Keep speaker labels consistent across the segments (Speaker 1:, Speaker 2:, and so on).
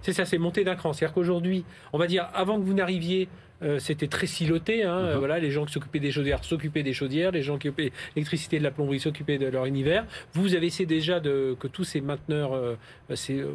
Speaker 1: C'est ça, c'est monter d'un cran. C'est-à-dire qu'aujourd'hui, on va dire, avant que vous n'arriviez, c'était très siloté. Voilà, les gens qui s'occupaient des chaudières s'occupaient des chaudières, les gens qui occupaient l'électricité de la plomberie s'occupaient de leur univers. Vous avez essayé déjà que tous ces mainteneurs,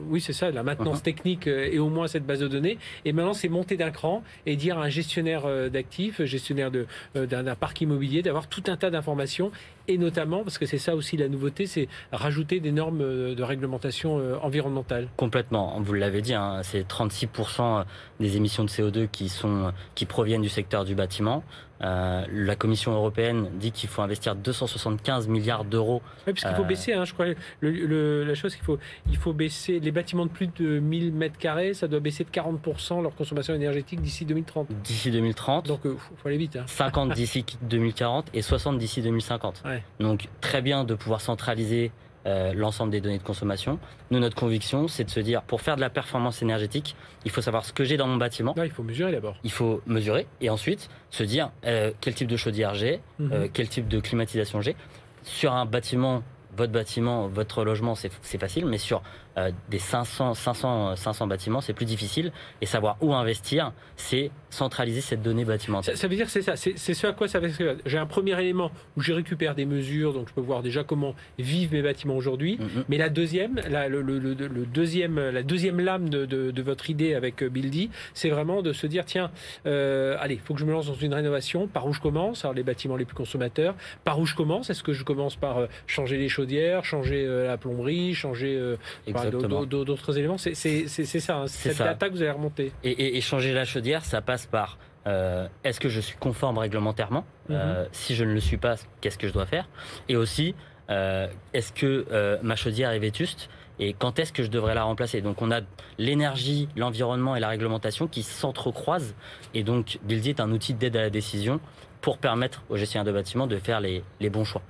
Speaker 1: oui c'est ça, la maintenance technique et au moins cette base de données. Et maintenant c'est monter d'un cran et dire à un gestionnaire d'actifs, gestionnaire d'un parc immobilier, d'avoir tout un tas d'informations. Et notamment, parce que c'est ça aussi la nouveauté, c'est rajouter des normes de réglementation environnementale.
Speaker 2: Complètement, vous l'avez dit, c'est 36% des émissions de CO2 qui proviennent du secteur du bâtiment. La Commission européenne dit qu'il faut investir 275 milliards d'euros.
Speaker 1: Oui, puisqu'il faut baisser, je crois, la chose il faut baisser les bâtiments de plus de 1000 m², ça doit baisser de 40% leur consommation énergétique d'ici 2030.
Speaker 2: D'ici 2030.
Speaker 1: Donc, il faut aller vite.
Speaker 2: 50 d'ici 2040 et 60 d'ici 2050.
Speaker 1: Ouais.
Speaker 2: Donc, très bien de pouvoir centraliser l'ensemble des données de consommation. Nous, notre conviction, c'est de se dire, pour faire de la performance énergétique, il faut savoir ce que j'ai dans mon bâtiment.
Speaker 1: Non, il faut mesurer d'abord.
Speaker 2: Il faut mesurer et ensuite se dire quel type de chaudière j'ai, quel type de climatisation j'ai. Sur un bâtiment, votre logement, c'est facile, mais sur des 500 bâtiments, c'est plus difficile. Et savoir où investir, c'est centraliser cette donnée bâtimentaire.
Speaker 1: Ça veut dire que c'est ça, c'est ce à quoi ça va servir. J'ai un premier élément où je récupère des mesures, donc je peux voir déjà comment vivent mes bâtiments aujourd'hui. Mais la deuxième lame de votre idée avec Buildy, c'est vraiment de se dire, tiens, allez, il faut que je me lance dans une rénovation. Par où je commence? Alors les bâtiments les plus consommateurs. Par où je commence? Est-ce que je commence par changer les chaudières, changer la plomberie, changer d'autres éléments? C'est ça, cette data que vous allez remonter.
Speaker 2: Et changer la chaudière, ça passe par est-ce que je suis conforme réglementairement? Si je ne le suis pas, qu'est-ce que je dois faire? Et aussi, est-ce que ma chaudière est vétuste? Et quand est-ce que je devrais la remplacer? Donc on a l'énergie, l'environnement et la réglementation qui s'entrecroisent. Et donc Buildy est un outil d'aide à la décision pour permettre aux gestionnaires de bâtiments de faire les bons choix.